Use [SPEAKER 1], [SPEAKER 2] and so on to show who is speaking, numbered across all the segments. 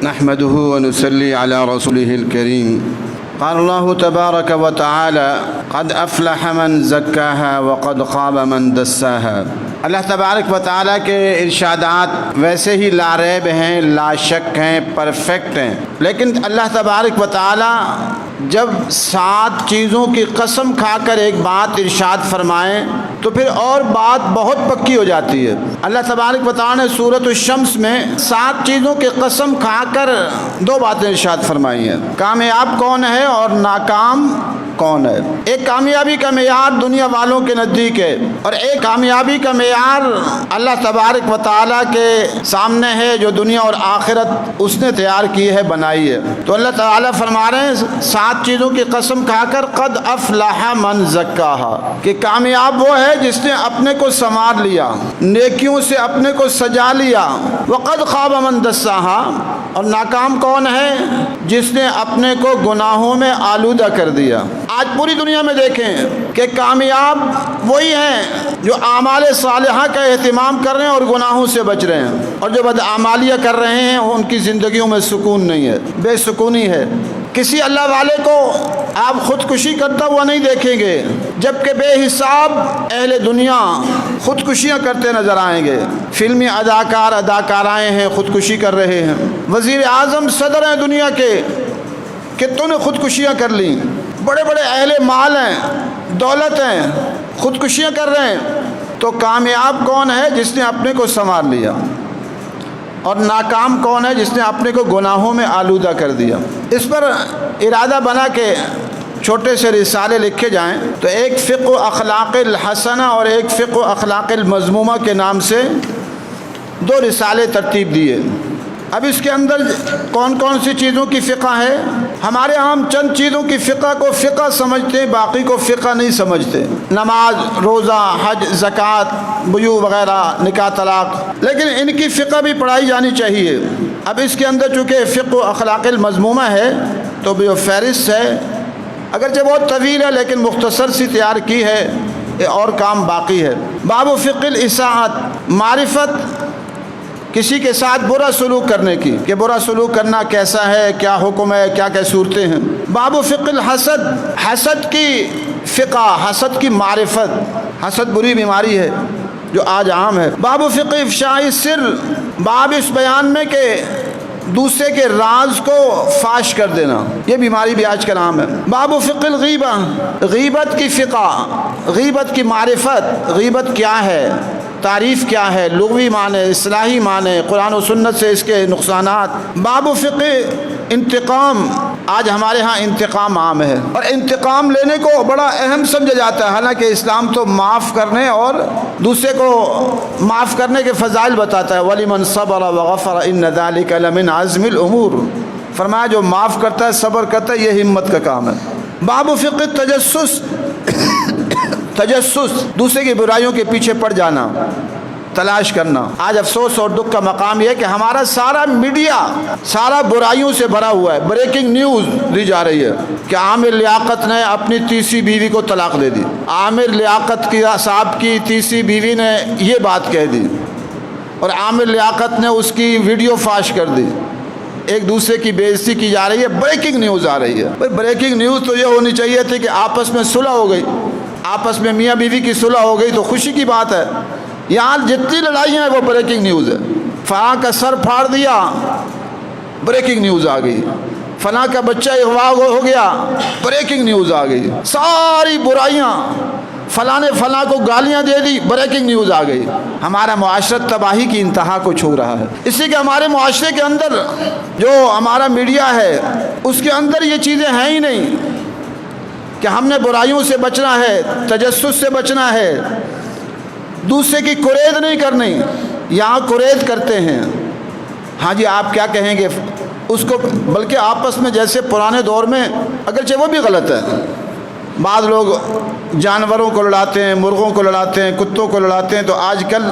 [SPEAKER 1] نحمده ونصلي على رسوله الكريم قال الله تبارك وتعالى قد أفلح من زكاها وقد خاب من دساها۔ اللہ تبارک و تعالیٰ کے ارشادات ویسے ہی لا ریب ہیں، لا شک ہیں، پرفیکٹ ہیں، لیکن اللہ تبارک و تعالیٰ جب 7 چیزوں کی قسم کھا کر ایک بات ارشاد فرمائیں تو پھر اور بات بہت پکی ہو جاتی ہے۔ اللہ تبارک و تعالیٰ نے سورۃ الشمس میں 7 چیزوں کی قسم کھا کر 2 باتیں ارشاد فرمائی ہیں، کامیاب کون ہے اور ناکام کون ہے۔ ایک کامیابی کا معیار دنیا والوں کے نزدیک ہے اور ایک کامیابی کا معیار اللہ تبارک و تعالیٰ کے سامنے ہے جو دنیا اور آخرت اس نے تیار کی ہے، بنائی ہے۔ تو اللہ تعالیٰ فرما رہے ہیں 7 چیزوں کی قسم کھا کر قد افلح من زکاہا، کہ کامیاب وہ ہے جس نے اپنے کو سنوار لیا، نیکیوں سے اپنے کو سجا لیا، وقد خاب من دساہا، اور ناکام کون ہے جس نے اپنے کو گناہوں میں آلودہ کر دیا۔ آج پوری دنیا میں دیکھیں کہ کامیاب وہی ہیں جو اعمال صالحہ کا اہتمام کر رہے ہیں اور گناہوں سے بچ رہے ہیں، اور جو بدعمالیہ کر رہے ہیں ان کی زندگیوں میں سکون نہیں ہے، بے سکونی ہے۔ کسی اللہ والے کو آپ خودکشی کرتا ہوا نہیں دیکھیں گے، جبکہ بے حساب اہل دنیا خودکشیاں کرتے نظر آئیں گے۔ فلمی اداکار اداکارائیں ہیں خودکشی کر رہے ہیں، وزیر اعظم صدر ہیں دنیا کے، کتوں نے خودکشیاں کر لیں، بڑے بڑے اہل مال ہیں، دولت ہیں، خودکشیاں کر رہے ہیں۔ تو کامیاب کون ہے جس نے اپنے کو سنوار لیا، اور ناکام کون ہے جس نے اپنے کو گناہوں میں آلودہ کر دیا۔ اس پر ارادہ بنا کہ چھوٹے سے رسالے لکھے جائیں، تو ایک فقہ اخلاق الحسنہ اور ایک فقہ اخلاق المذمومہ کے نام سے 2 رسالے ترتیب دیے۔ اب اس کے اندر کون کون سی چیزوں کی فقہ ہے؟ ہمارے عام چند چیزوں کی فقہ کو فقہ سمجھتے ہیں، باقی کو فقہ نہیں سمجھتے، نماز، روزہ، حج، زکوٰۃ، بیوع وغیرہ، نکاح طلاق، لیکن ان کی فقہ بھی پڑھائی جانی چاہیے۔ اب اس کے اندر چونکہ فقہ اخلاق المذمومہ ہے تو بھی فہرست ہے، اگرچہ بہت طویل ہے لیکن مختصر سی تیار کی ہے، اور کام باقی ہے۔ باب فقہ الاساءۃ، معرفت کسی کے ساتھ برا سلوک کرنے کی، کہ برا سلوک کرنا کیسا ہے، کیا حکم ہے، کیا کیا صورتیں ہیں۔ باب فقہ الحسد، حسد کی فقہ، حسد کی معرفت، حسد بری بیماری ہے جو آج عام ہے۔ باب فقہ افشاء السر، باب اس بیان میں کہ دوسرے کے راز کو فاش کر دینا، یہ بیماری بھی آج کل عام ہے۔ باب فقہ الغیبہ، غیبت کی فقہ، غیبت کی معرفت، غیبت کیا ہے، تعریف کیا ہے، لغوی معنی، اصطلاحی معنی، قرآن و سنت سے اس کے نقصانات۔ باب فقہ انتقام، آج ہمارے ہاں انتقام عام ہے اور انتقام لینے کو بڑا اہم سمجھا جاتا ہے، حالانکہ اسلام تو معاف کرنے اور دوسرے کو معاف کرنے کے فضائل بتاتا ہے۔ وَلِمَنْ صَبَرَ وَغَفَرَ إِنَّ ذَلِكَ لَمِنْ عَزْمِ الْأُمُورِ، فرمایا جو معاف کرتا ہے، صبر کرتا ہے، یہ ہمت کا کام ہے۔ باب فقہ تجسس، تجسس دوسرے کی برائیوں کے پیچھے پڑ جانا، تلاش کرنا۔ آج افسوس اور دکھ کا مقام یہ ہے کہ ہمارا سارا میڈیا سارا برائیوں سے بھرا ہوا ہے۔ بریکنگ نیوز دی جا رہی ہے کہ عامر لیاقت نے اپنی تیسری بیوی کو طلاق دے دی، عامر لیاقت کی صاحب کی تیسری بیوی نے یہ بات کہہ دی، اور عامر لیاقت نے اس کی ویڈیو فاش کر دی، ایک دوسرے کی بے عزتی کی جا رہی ہے، بریکنگ نیوز آ رہی ہے۔ بریکنگ نیوز تو یہ ہونی چاہیے تھی کہ آپس میں صلح ہو گئی، آپس میں میاں بیوی کی صلح ہو گئی تو خوشی کی بات ہے۔ یہاں جتنی لڑائیاں ہیں وہ بریکنگ نیوز ہے۔ فلاں کا سر پھاڑ دیا، بریکنگ نیوز آ گئی، فلاں کا بچہ اغوا ہو گیا، بریکنگ نیوز آ گئی، ساری برائیاں، فلاں نے فلاں کو گالیاں دے دی، بریکنگ نیوز آ گئی۔ ہمارا معاشرت تباہی کی انتہا کو چھو رہا ہے، اس لیے کہ ہمارے معاشرے کے اندر جو ہمارا میڈیا ہے اس کے اندر یہ چیزیں ہیں ہی نہیں کہ ہم نے برائیوں سے بچنا ہے، تجسس سے بچنا ہے، دوسرے کی کرید نہیں کرنی۔ یہاں کرید کرتے ہیں، ہاں جی آپ کیا کہیں گے اس کو، بلکہ آپس میں جیسے پرانے دور میں، اگرچہ وہ بھی غلط ہے، بعض لوگ جانوروں کو لڑاتے ہیں، مرغوں کو لڑاتے ہیں، کتوں کو لڑاتے ہیں، تو آج کل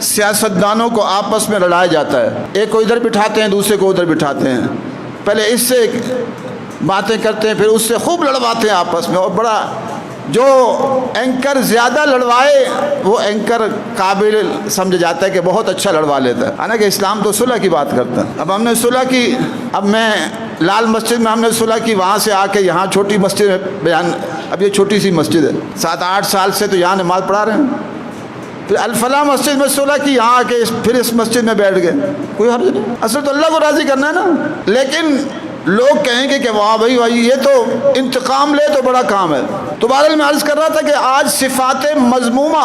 [SPEAKER 1] سیاستدانوں کو آپس میں لڑایا جاتا ہے، ایک کو ادھر بٹھاتے ہیں دوسرے کو ادھر بٹھاتے ہیں، پہلے اس سے باتیں کرتے ہیں پھر اس سے خوب لڑواتے ہیں آپس میں، اور بڑا جو اینکر زیادہ لڑوائے وہ اینکر قابل سمجھا جاتا ہے کہ بہت اچھا لڑوا لیتا ہے، حالانکہ اسلام تو صلح کی بات کرتا ہے۔ اب ہم نے صلح کی، اب میں لال مسجد میں ہم نے صلح کی، وہاں سے آ کے یہاں چھوٹی مسجد میں بیان، اب یہ چھوٹی سی مسجد ہے، 7-8 سال سے تو یہاں نماز پڑھا رہے ہیں، پھر الفلاح مسجد میں صلح کی، یہاں آ کے پھر اس مسجد میں بیٹھ گئے، کوئی حرج نہیں، اصل تو اللہ کو راضی کرنا ہے نا۔ لیکن لوگ کہیں گے کہ واہ بھائی یہ تو انتقام لے تو بڑا کام ہے۔ تو بہرحال میں عرض کر رہا تھا کہ آج صفات مذمومہ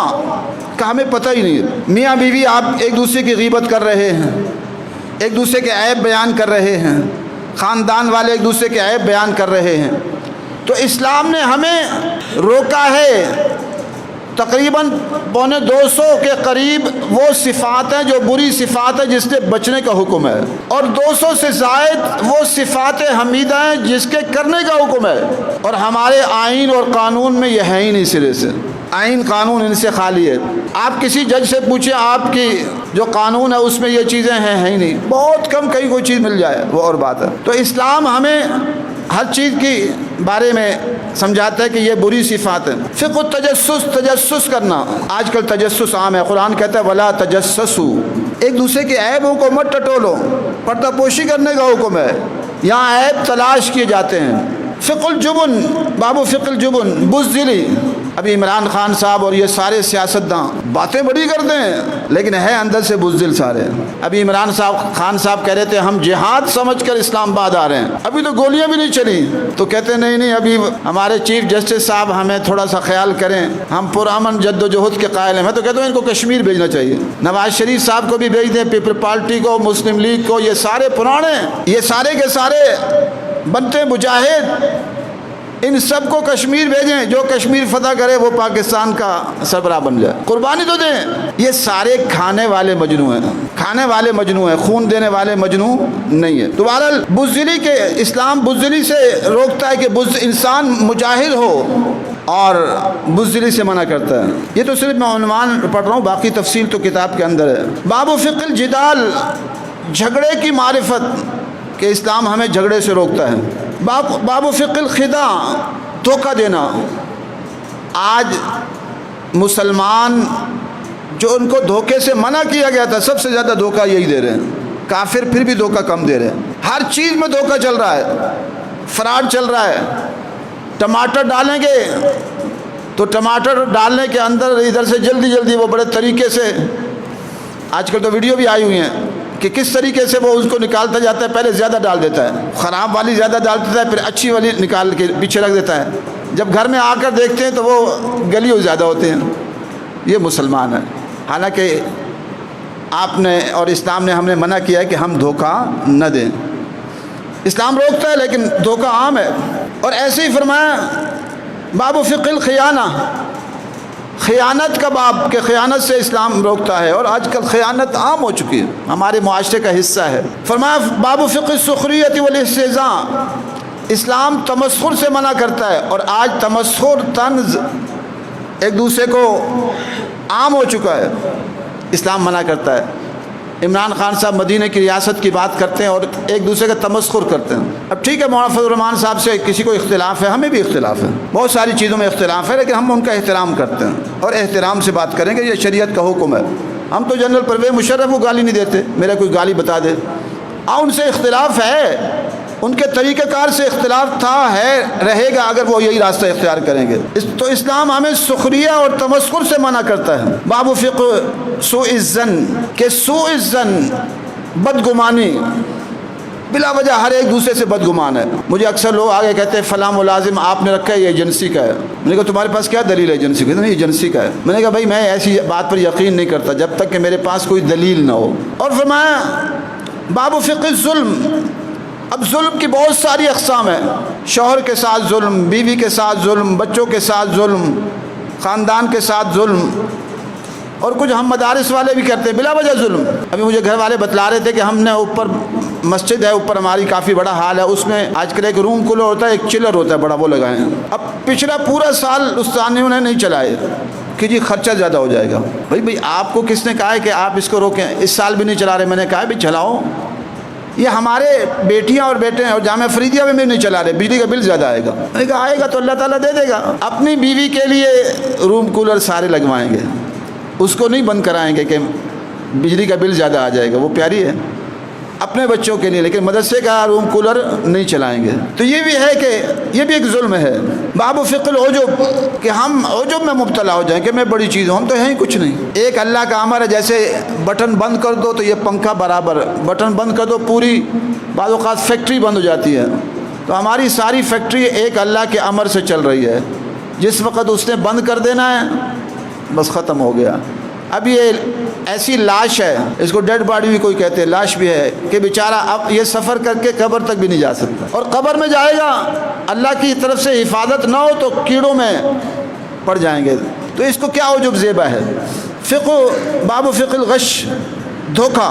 [SPEAKER 1] کا ہمیں پتہ ہی نہیں ہے۔ میاں بیوی آپ ایک دوسرے کی غیبت کر رہے ہیں، ایک دوسرے کے عیب بیان کر رہے ہیں، خاندان والے ایک دوسرے کے عیب بیان کر رہے ہیں، تو اسلام نے ہمیں روکا ہے۔ تقریباً 250 کے قریب وہ صفات ہیں جو بری صفات ہیں جس سے بچنے کا حکم ہے، اور 200 سے زائد وہ صفات حمیدہ ہیں جس کے کرنے کا حکم ہے، اور ہمارے آئین اور قانون میں یہ ہے ہی نہیں سرے سے، آئین قانون ان سے خالی ہے۔ آپ کسی جج سے پوچھیں آپ کی جو قانون ہے اس میں یہ چیزیں ہیں ہی نہیں، بہت کم کہیں کوئی چیز مل جائے وہ اور بات ہے۔ تو اسلام ہمیں ہر چیز کی بارے میں سمجھاتا ہے کہ یہ بری صفات ہے۔ فقہ التجسس، تجسس کرنا، آج کل تجسس عام ہے، قرآن کہتا ہے ولا تجسسوا، ایک دوسرے کے عیبوں کو مت ٹٹولو، پردہ پوشی کرنے کا حکم ہے، یہاں عیب تلاش کیے جاتے ہیں۔ فقہ الجبن، باب فقہ الجبن، بزدلی، ابھی عمران خان صاحب اور یہ سارے سیاستداں باتیں بڑی کرتے ہیں لیکن ہے اندر سے بزدل سارے۔ ابھی عمران خان صاحب کہہ رہے تھے ہم جہاد سمجھ کر اسلام آباد آ رہے ہیں، ابھی تو گولیاں بھی نہیں چلی، تو کہتے نہیں ابھی ہمارے چیف جسٹس صاحب ہمیں تھوڑا سا خیال کریں، ہم پرامن جد و جہد کے قائل ہیں۔ میں تو کہتا ہوں ان کو کشمیر بھیجنا چاہیے، نواز شریف صاحب کو بھی بھیج دیں، پیپل پارٹی کو، مسلم لیگ کو، یہ سارے پرانے، یہ سارے کے سارے بنتے مجاہد، ان سب کو کشمیر بھیجیں، جو کشمیر فتح کرے وہ پاکستان کا سربراہ بن جائے، قربانی تو دیں۔ یہ سارے کھانے والے مجنو ہیں، کھانے والے مجنو ہیں، خون دینے والے مجنو نہیں ہے۔ تو بہرحال بزدلی کے اسلام بزدلی سے روکتا ہے کہ انسان مجاہد ہو، اور بزدلی سے منع کرتا ہے۔ یہ تو صرف میں عنوان پڑھ رہا ہوں، باقی تفصیل تو کتاب کے اندر ہے۔ باب فقہ الجدال، جھگڑے کی معرفت، کہ اسلام ہمیں جھگڑے سے روکتا ہے۔ باب فقہ الخداع، دھوکہ دینا، آج مسلمان جو ان کو دھوکے سے منع کیا گیا تھا سب سے زیادہ دھوکہ یہی دے رہے ہیں، کافر پھر بھی دھوکہ کم دے رہے ہیں، ہر چیز میں دھوکہ چل رہا ہے، فراڈ چل رہا ہے۔ ٹماٹر ڈالیں گے تو ٹماٹر ڈالنے کے اندر ادھر سے جلدی وہ بڑے طریقے سے، آج کل تو ویڈیو بھی آئی ہوئی ہیں کہ کس طریقے سے وہ اس کو نکالتا جاتا ہے، پہلے زیادہ ڈال دیتا ہے، خراب والی زیادہ ڈال دیتا ہے، پھر اچھی والی نکال کے پیچھے رکھ دیتا ہے، جب گھر میں آ کر دیکھتے ہیں تو وہ گلی ہوئی زیادہ ہوتے ہیں۔ یہ مسلمان ہے، حالانکہ آپ نے اور اسلام نے ہم نے منع کیا ہے کہ ہم دھوکہ نہ دیں۔ اسلام روکتا ہے لیکن دھوکہ عام ہے۔ اور ایسے ہی فرمایا باب فقہ الخیانہ، خیانت کا باب، کہ خیانت سے اسلام روکتا ہے، اور آج کل خیانت عام ہو چکی ہے، ہمارے معاشرے کا حصہ ہے۔ فرمایا باب فقہ السخریۃ والاستہزاء، اسلام تمسخر سے منع کرتا ہے، اور آج تمسخر، طنز ایک دوسرے کو عام ہو چکا ہے، اسلام منع کرتا ہے۔ عمران خان صاحب مدینہ کی ریاست کی بات کرتے ہیں اور ایک دوسرے کا تمسخر کرتے ہیں۔ اب ٹھیک ہے، مولانا فضل الرحمان صاحب سے کسی کو اختلاف ہے، ہمیں بھی اختلاف ہے، بہت ساری چیزوں میں اختلاف ہے، لیکن ہم ان کا احترام کرتے ہیں اور احترام سے بات کریں گے، یہ شریعت کا حکم ہے۔ ہم تو جنرل پرویز مشرف کو گالی نہیں دیتے، میرا کوئی گالی بتا دے، ان سے اختلاف ہے، ان کے طریقہ کار سے اختلاف تھا، ہے، رہے گا اگر وہ یہی راستہ اختیار کریں گے۔ تو اسلام ہمیں سخریہ اور تمسخر سے منع کرتا ہے۔ باب فقہ سوء الظن، کہ سوء الظن، بدگمانی، بلا وجہ ہر ایک دوسرے سے بدگمان ہے۔ مجھے اکثر لوگ آگے کہتے ہیں فلاں ملازم آپ نے رکھا ہے یہ ایجنسی کا ہے، میں نے کہا تمہارے پاس کیا دلیل ہے ایجنسی کی؟ نہیں ایجنسی کا ہے۔ میں نے کہا بھائی میں ایسی بات پر یقین نہیں کرتا جب تک کہ میرے پاس کوئی دلیل نہ ہو۔ اور فرمایا باب فقہ الظلم، اب ظلم کی بہت ساری اقسام ہیں، شوہر کے ساتھ ظلم، بیوی کے ساتھ ظلم، بچوں کے ساتھ ظلم، خاندان کے ساتھ ظلم، اور کچھ ہم مدارس والے بھی کرتے ہیں بلا وجہ ظلم۔ ابھی مجھے گھر والے بتلا رہے تھے کہ ہم نے اوپر مسجد ہے، اوپر ہماری کافی بڑا ہال ہے، اس میں آج کل ایک روم کولر ہوتا ہے، ایک چلر ہوتا ہے بڑا، وہ لگائے ہیں۔ اب پچھلا پورا سال استانیوں نے نہیں چلائے کہ جی خرچہ زیادہ ہو جائے گا۔ بھائی آپ کو کس نے کہا ہے کہ آپ اس کو روکیں؟ اس سال بھی نہیں چلا رہے، میں نے کہا بھی چلاؤ، یہ ہمارے بیٹیاں اور بیٹے ہیں اور جامعہ فریدیہ میں نہیں چلا رہے، بجلی کا بل زیادہ آئے گا۔ میں نے کہا آئے گا تو اللہ تعالیٰ دے دے گا۔ اپنی بیوی کے لیے روم کولر سارے لگوائیں گے، اس کو نہیں بند کرائیں گے کہ بجلی کا بل زیادہ آ جائے گا، وہ پیاری ہے اپنے بچوں کے لیے، لیکن مدرسے کا روم کولر نہیں چلائیں گے۔ تو یہ بھی ہے کہ یہ بھی ایک ظلم ہے۔ باب فقہ العجب، کہ ہم عجب میں مبتلا ہو جائیں کہ میں بڑی چیز ہوں، ہم تو ہیں ہی کچھ نہیں۔ ایک اللہ کا امر ہے، جیسے بٹن بند کر دو تو یہ پنکھا برابر، بٹن بند کر دو پوری بعض اوقات فیکٹری بند ہو جاتی ہے۔ تو ہماری ساری فیکٹری ایک اللہ کے امر سے چل رہی ہے، جس وقت اس نے بند کر دینا ہے بس ختم ہو گیا۔ اب یہ ایسی لاش ہے، اس کو ڈیڈ باڈی بھی کوئی کہتے ہیں، لاش بھی ہے، کہ بیچارہ اب یہ سفر کر کے قبر تک بھی نہیں جا سکتا، اور قبر میں جائے گا اللہ کی طرف سے حفاظت نہ ہو تو کیڑوں میں پڑ جائیں گے۔ تو اس کو کیا عجب زیبہ ہے۔ فقہ، باب فقہ الغش، دھوکہ،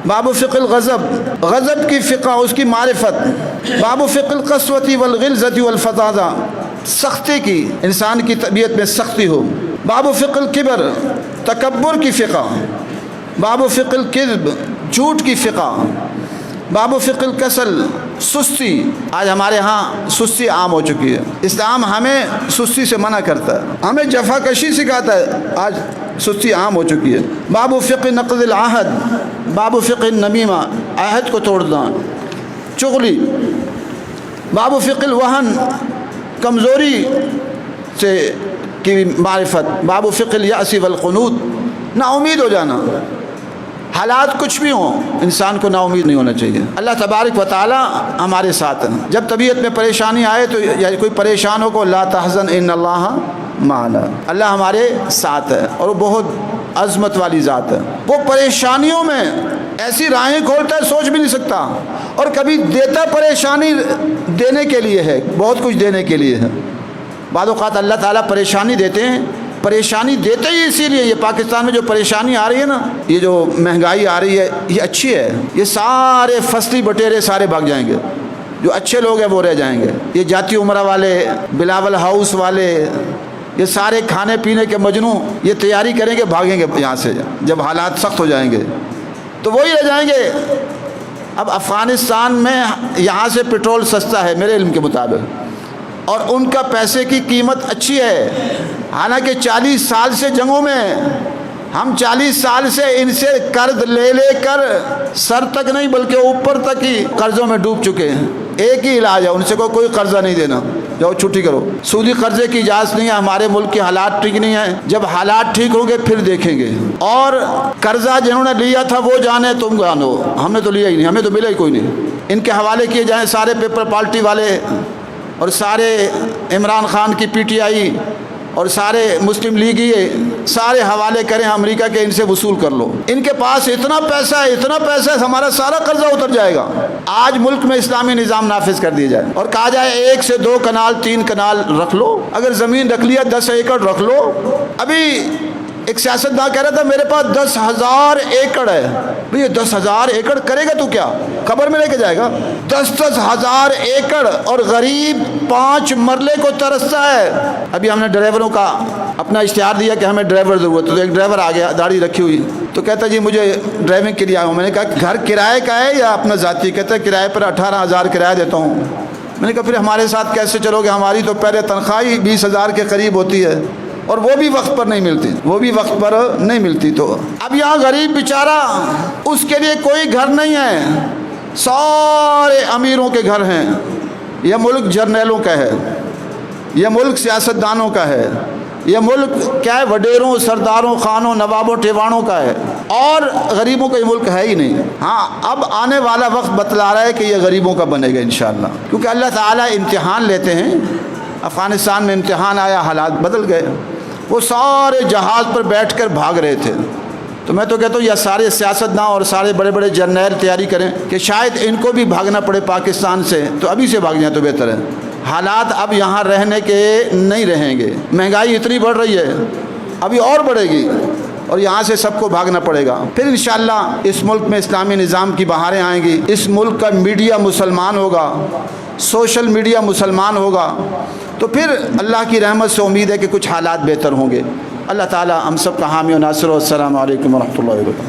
[SPEAKER 1] باب فقہ الغضب، غضب کی فقہ، اس کی معرفت، باب فقہ القسوۃ والغلظۃ والفظاظہ، سختی کی، انسان کی طبیعت میں سختی ہو، باب فقہ الکبر، تکبر کی فقہ، باب فقہ الکذب، جھوٹ کی فقہ، باب فقہ الکسل، سستی۔ آج ہمارے ہاں سستی عام ہو چکی ہے، اسلام ہمیں سستی سے منع کرتا ہے، ہمیں جفا کشی سکھاتا ہے، آج سستی عام ہو چکی ہے۔ باب فقہ نقض العہد، باب فقہ النمیمہ، عہد کو توڑنا، چغلی، باب فقہ الوہن، کمزوری سے کی معرفت، باب فقہ الیأس والقنوط، نا امید ہو جانا، حالات کچھ بھی ہوں انسان کو نا امید نہیں ہونا چاہیے۔ اللہ تبارک و تعالی ہمارے ساتھ ہیں، جب طبیعت میں پریشانی آئے تو یا کوئی پریشان ہو کو لا تحزن ان اللہ معنا، اللہ ہمارے ساتھ ہے، اور وہ بہت عظمت والی ذات ہے۔ وہ پریشانیوں میں ایسی راہیں کھولتا ہے سوچ بھی نہیں سکتا، اور کبھی دیتا پریشانی دینے کے لیے ہے، بہت کچھ دینے کے لیے ہے۔ بعض اوقات اللہ تعالیٰ پریشانی دیتے ہیں، پریشانی دیتے ہی اسی لیے۔ یہ پاکستان میں جو پریشانی آ رہی ہے نا، یہ جو مہنگائی آ رہی ہے، یہ اچھی ہے، یہ سارے فصلی بٹیرے سارے بھاگ جائیں گے، جو اچھے لوگ ہیں وہ رہ جائیں گے۔ یہ جاتی عمرہ والے، بلاول ہاؤس والے، یہ سارے کھانے پینے کے مجنوں یہ تیاری کریں گے، بھاگیں گے یہاں سے جب حالات سخت ہو جائیں گے، تو وہی رہ جائیں گے۔ اب افغانستان میں یہاں سے پٹرول سستا ہے میرے علم کے مطابق، اور ان کا پیسے کی قیمت اچھی ہے، حالانکہ 40 سال سے جنگوں میں، ہم 40 سال سے ان سے قرض لے لے کر سر تک نہیں بلکہ اوپر تک ہی قرضوں میں ڈوب چکے ہیں۔ ایک ہی علاج ہے ان سے، کوئی قرضہ نہیں دینا، جاؤ چھٹی کرو۔ سودی قرضے کی اجازت نہیں ہے، ہمارے ملک کے حالات ٹھیک نہیں ہیں، جب حالات ٹھیک ہوں گے پھر دیکھیں گے۔ اور قرضہ جنہوں نے لیا تھا وہ جانے تم جانو، ہم نے تو لیا ہی نہیں، ہمیں تو ملا ہی کوئی نہیں۔ ان کے حوالے کیے جائیں سارے پیپر پارٹی والے، اور سارے عمران خان کی پی ٹی آئی، اور سارے مسلم لیگی، سارے حوالے کریں امریکہ کے، ان سے وصول کر لو۔ ان کے پاس اتنا پیسہ ہے، اتنا پیسہ ہے، ہمارا سارا قرضہ اتر جائے گا۔ آج ملک میں اسلامی نظام نافذ کر دیا جائے اور کہا جائے 1 سے 2 کنال 3 کنال رکھ لو، اگر زمین رکھ لیا 10 ایکڑ رکھ لو۔ ابھی ایک سیاستدان کہہ رہا تھا میرے پاس 10,000 ایکڑ ہے۔ بھئی 10,000 ایکڑ کرے گا تو کیا، قبر میں لے کے جائے گا؟ 10,000 ایکڑ، اور غریب 5 مرلے کو ترستا ہے۔ ابھی ہم نے ڈرائیوروں کا اپنا اشتہار دیا کہ ہمیں ڈرائیور ضرورت ہے، تو ایک ڈرائیور آ گیا داڑھی رکھی ہوئی، تو کہتا جی مجھے ڈرائیونگ کے لیے آیا ہوں۔ میں نے کہا گھر کرائے کا ہے یا اپنا ذاتی؟ کہتا ہے کرائے پر 18,000 کرایہ دیتا ہوں۔ میں نے کہا پھر ہمارے ساتھ کیسے چلو گے، ہماری تو پہلے تنخواہ ہی 20,000 کے قریب ہوتی ہے، اور وہ بھی وقت پر نہیں ملتی، وہ بھی وقت پر نہیں ملتی۔ تو اب یہاں غریب بیچارہ، اس کے لیے کوئی گھر نہیں ہے، سارے امیروں کے گھر ہیں۔ یہ ملک جرنیلوں کا ہے، یہ ملک سیاستدانوں کا ہے، یہ ملک کیا ہے وڈیروں، سرداروں، خانوں، نوابوں، ٹیوانوں کا ہے، اور غریبوں کا یہ ملک ہے ہی نہیں۔ ہاں اب آنے والا وقت بتلا رہا ہے کہ یہ غریبوں کا بنے گا انشاءاللہ، کیونکہ اللہ تعالیٰ امتحان لیتے ہیں۔ افغانستان میں امتحان آیا، حالات بدل گئے، وہ سارے جہاز پر بیٹھ کر بھاگ رہے تھے۔ تو میں تو کہتا ہوں یہ سارے سیاستداں اور سارے بڑے بڑے جرنیل تیاری کریں کہ شاید ان کو بھی بھاگنا پڑے پاکستان سے، تو ابھی سے بھاگ جائیں تو بہتر ہے۔ حالات اب یہاں رہنے کے نہیں رہیں گے، مہنگائی اتنی بڑھ رہی ہے، ابھی اور بڑھے گی، اور یہاں سے سب کو بھاگنا پڑے گا۔ پھر انشاءاللہ اس ملک میں اسلامی نظام کی بہاریں آئیں گی، اس ملک کا میڈیا مسلمان ہوگا، سوشل میڈیا مسلمان ہوگا، تو پھر اللہ کی رحمت سے امید ہے کہ کچھ حالات بہتر ہوں گے۔ اللہ تعالی ہم سب کا حامی و ناصر ہو۔ السلام علیکم ورحمۃ اللہ وبرکاتہ۔